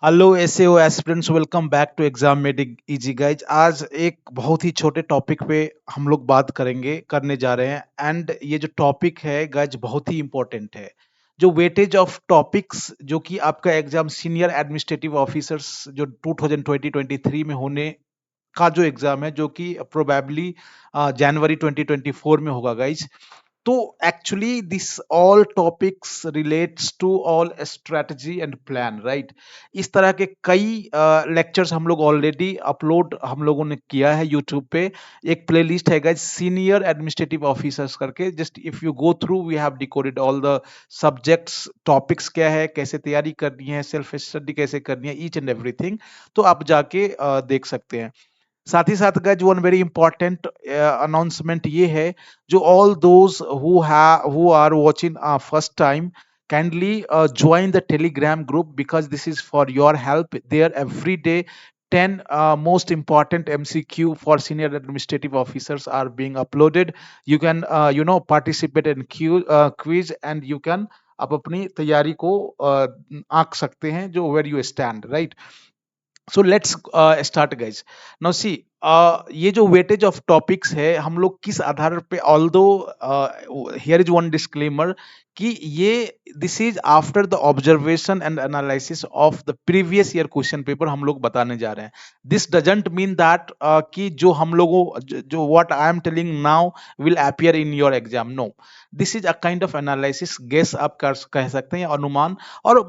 Hello SAO aspirants, welcome back to exam made easy guys. आज एक बहुत ही छोटे टॉपिक पे हम लोग बात करने जा रहे हैं। एंड ये जो टॉपिक है गाइज बहुत ही इंपॉर्टेंट है। जो वेटेज ऑफ टॉपिक्स जो कि आपका एग्जाम सीनियर एडमिनिस्ट्रेटिव ऑफिसर्स जो 2023 में होने का जो एग्जाम है, जो कि प्रोबेबली जनवरी 2024 में होगा गाइज। तो actually this all topics relates to all strategy and plan, right. इस तरह के कई लेक्चर्स हम लोग ऑलरेडी अपलोड हम लोगों ने किया है यूट्यूब पे। एक प्लेलिस्ट है गाइस, सीनियर एडमिनिस्ट्रेटिव ऑफिसर्स करके। Just if you go through, we have decoded all the subjects, topics क्या है, कैसे तैयारी करनी है, सेल्फ स्टडी कैसे करनी है, ईच एंड एवरीथिंग। तो आप जाके देख सकते हैं। साथ ही साथ guys one very important announcement ये है, जो all those who are watching first time, kindly join the telegram group because this is for your help. There every day 10 most important mcq for senior administrative officers are being uploaded. You can participate in quiz, and you can आप अपनी तैयारी को आंक सकते हैं जो where you stand, right? So let's start guys. Now see, ये जो वेटेज ऑफ टॉपिक्स है, हम लोग किस आधार पे, although here is one disclaimer कि ये this is after the observation and analysis of the previous year question paper हम लोग बताने जा रहे हैं। दिस डजंट मीन दैट कि जो हम लोगों जो what I am telling now will appear in your exam. No, this is a kind of analysis, guess आप कह सकते हैं, या अनुमान। और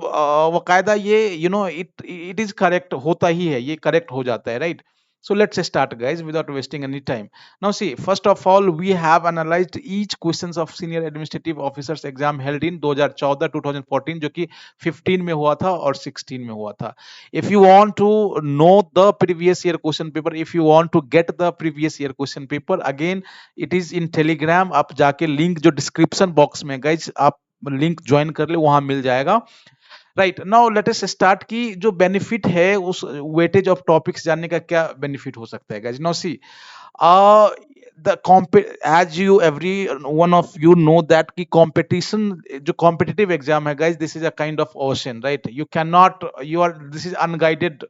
वकायदा ये इट इट इज करेक्ट होता ही है, ये करेक्ट हो जाता है, right. So let's start guys without wasting any time. Now see, first of all, we have analyzed each questions of senior administrative officers exam held in 2014 2014, जो कि 15 में हुआ था और 16 में हुआ था। If you want to know the previous year question paper, if you want to get the previous year question paper, again it is in telegram। आप जाके लिंक जो डिस्क्रिप्शन बॉक्स में गाइज आप लिंक ज्वाइन कर ले, वहां मिल जाएगा। Right, now let us start की जो बेनिफिट है उस वेटेज ऑफ टॉपिक्स जानने का, क्या बेनिफिट हो सकता है guys. Now see, uh the as you every one of you know that कि competition, जो competitive exam है guys, this is a kind of ocean, right? You cannot, you are, this is unguided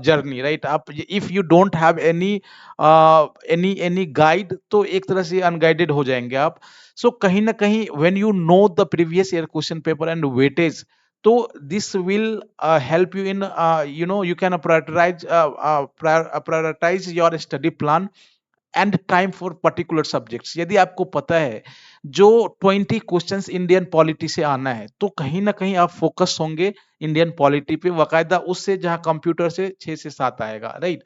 journey, right? आप if you don't have any guide, तो एक तरह से unguided हो जाएंगे आप। सो कहीं ना कहीं when you know the previous year question paper and weightage, तो this will help you in you can prioritize your study plan and time for particular subjects. यदि आपको पता है जो 20 क्वेश्चंस इंडियन पॉलिटी से आना है, तो कहीं ना कहीं आप फोकस होंगे इंडियन पॉलिटी पे, वकायदा उससे जहां कंप्यूटर से 6 से 7 आएगा, राइट।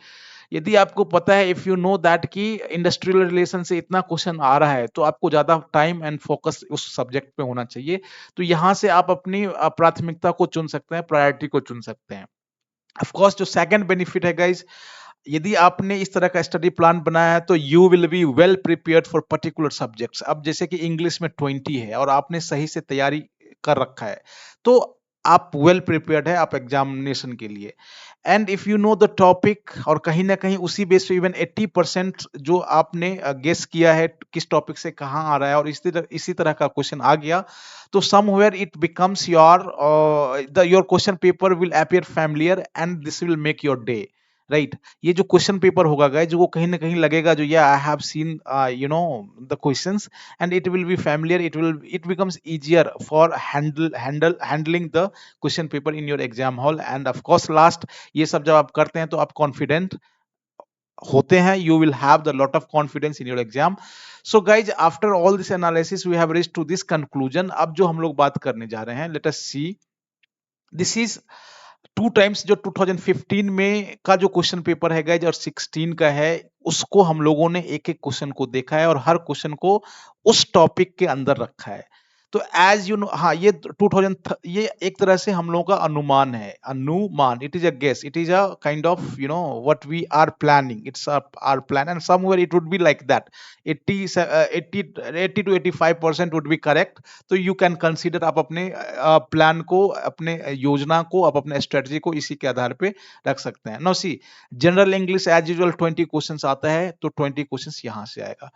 यदि आपको पता है, इफ यू नो दैट कि इंडस्ट्रियल रिलेशन से इतना क्वेश्चन आ रहा है, तो आपको ज्यादा टाइम एंड फोकस उस सब्जेक्ट पे होना चाहिए। तो यहां से आप अपनी प्राथमिकता को चुन सकते हैं, प्रायोरिटी को चुन सकते हैं। ऑफ कोर्स जो सेकंड बेनिफिट है गाइज, यदि आपने इस तरह का स्टडी प्लान बनाया है, तो you will be well prepared for particular subjects. अब जैसे कि इंग्लिश में 20 है और आपने सही से तैयारी कर रखा है, तो आप वेल प्रिपेयर्ड है आप एग्जामिनेशन के लिए। And if you know the topic, और कहीं ना कहीं उसी बेस पे इवन 80% जो आपने गेस किया है किस टॉपिक से कहाँ आ रहा है, और इसी तरह का क्वेश्चन आ गया, तो somewhere it becomes your question paper will appear familiar and this will make your day, right. ये जो क्वेश्चन पेपर होगा गाइज, वो कहीं ना कहीं लगेगा जो या I have seen the questions, and it will be familiar, it becomes easier for handling the question paper in your exam hall. End of course last, ये सब जब आप करते हैं तो आप कॉन्फिडेंट होते हैं, you will have the lot of confidence in your exam. So guys, after all this analysis we have reached to this conclusion। अब जो हम लोग बात करने जा रहे हैं, let us see, this is two times जो 2015 में का जो क्वेश्चन पेपर है गाइज और 16 का है, उसको हम लोगों ने एक एक क्वेश्चन को देखा है और हर क्वेश्चन को उस टॉपिक के अंदर रखा है। तो एज यू नो, हाँ, ये 2000, ये एक तरह से हम लोगों का अनुमान है, अनुमान, it is a guess, it is a kind of what we are planning, it's our plan, and somewhere it would be like that. 80 to 85% would be correct. तो यू कैन कंसीडर, आप अपने प्लान को, अपने योजना को, आप अपने strategy को इसी के आधार पे रख सकते हैं। Now see, general English as usual 20 questions आता है, तो 20 क्वेश्चंस यहां से आएगा।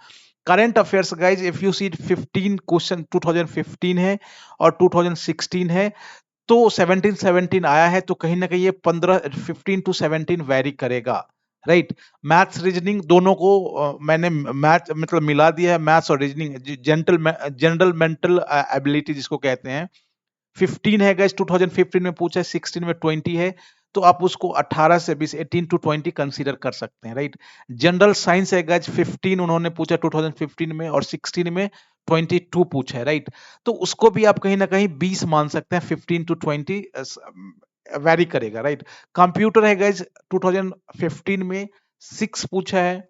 Current affairs guys, if you see 15 question 2015 है और 2016 है, तो 17-17 आया है, तो कहीं ना कहीं ये 15 to 17 वेरी करेगा, राइट। मैथ्स रीजनिंग दोनों को मैंने मैथ मतलब मिला दिया है, मैथ्स और रीजनिंग, जनरल मेंटल एबिलिटी जिसको कहते हैं। 15 है गाइस, 2015 में पूछा है, 16 में 20 है, तो आप उसको 18 से 20, 18 to 20 कंसीडर कर सकते हैं, राइट। जनरल साइंस है गाइस, 15 उन्होंने पूछा 2015 में, और 16 में 22 पूछा है, राइट। तो उसको भी आप कहीं ना कहीं 20 मान सकते हैं, 15 to 20 वैरी करेगा, राइट। कंप्यूटर है गाइस, 2015 में 6 पूछा है,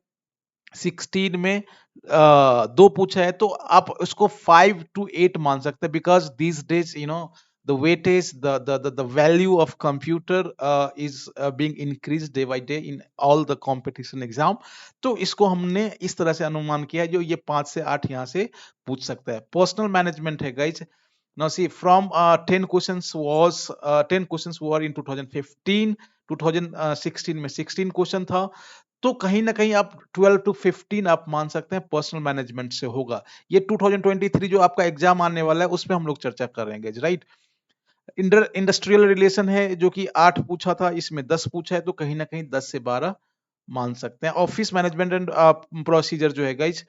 16 में 2 पूछा है, तो आप उसको 5 to 8 मान सकते हैं, because these days the weightage, the value of computer is being increased day by day in all the competition exam। तो इसको हमने इस तरह से अनुमान किया है, जो ये 5 से 8 यहाँ से पूछ सकता है। पर्सनल मैनेजमेंट है guys. Now see, from 10 questions was 10 questions were in 2015, 2016 में 16 क्वेश्चन था, तो कहीं ना कहीं आप 12 to 15 आप मान सकते हैं पर्सनल मैनेजमेंट से होगा। ये 2023 जो आपका एग्जाम आने वाला है उसमें हम लोग चर्चा कर रहे हैं, राइट। इंडस्ट्रियल रिलेशन है जो कि 8 पूछा था, इसमें 10 पूछा है, तो कहीं ना कहीं 10 से 12 मान सकते हैं। ऑफिस मैनेजमेंट एंड प्रोसीजर जो है गाइज,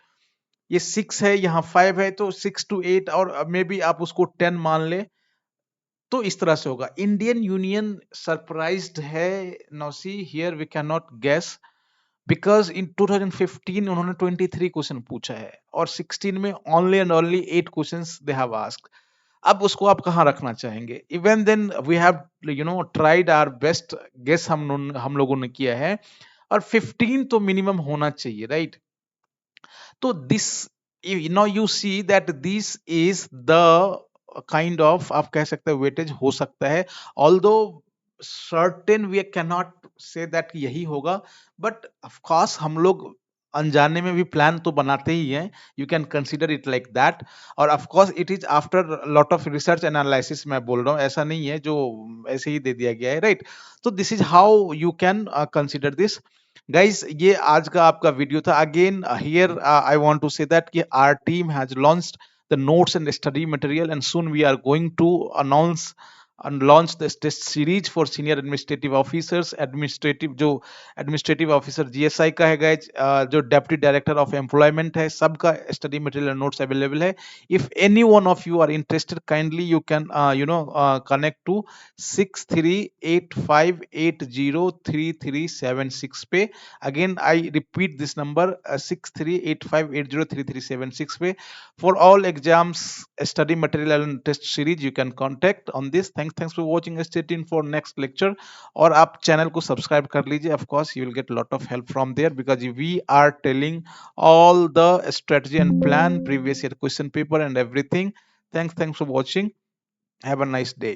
ये 6 है, यहाँ 5 है, तो 6 to 8, और मे बी आप उसको 10 मान ले, तो इस तरह से होगा। इंडियन यूनियन सरप्राइज्ड है, नौसी here we can not guess, because in 2015 उन्होंने 23 क्वेश्चन पूछा है, और 16 में only and only 8 questions they have asked. अब उसको आप कहाँ रखना चाहेंगे? Even then we have tried our best guess, हम लोगों ने किया है, और 15 तो मिनिमम होना चाहिए, राइट। तो this you see that this is the kind of, आप कह सकते हैं वेटेज हो सकता है, although certain we can not say that यही होगा, बट ऑफ कोर्स हम लोग अनजाने में भी प्लान तो बनाते ही हैं, you can consider it like that. और of course it is after lot of research analysis, मैं बोल रहा हूँ, ऐसा नहीं है जो ऐसे ही दे दिया गया है, राइट। तो this is how you can consider this. Guys, ये आज का आपका वीडियो था। Again here I want to say that कि our team has launched the notes and study material, and soon we are going to announce and launch this test series for senior administrative officers, administrative जो administrative officer GSI का है guys, जो deputy director of employment है, सबका study material and notes available है। if any one of you are interested, kindly you can connect to 6385803376 पे। again I repeat this number, 6385803376 पे। for all exams, study material and test series, you can contact on this। Thanks for watching, stay tuned for next lecture। और आप channel को subscribe कर लीजिए, of course you will get lot of help from there, because we are telling all the strategy and plan, previous year question paper and everything। Thanks for watching, have a nice day।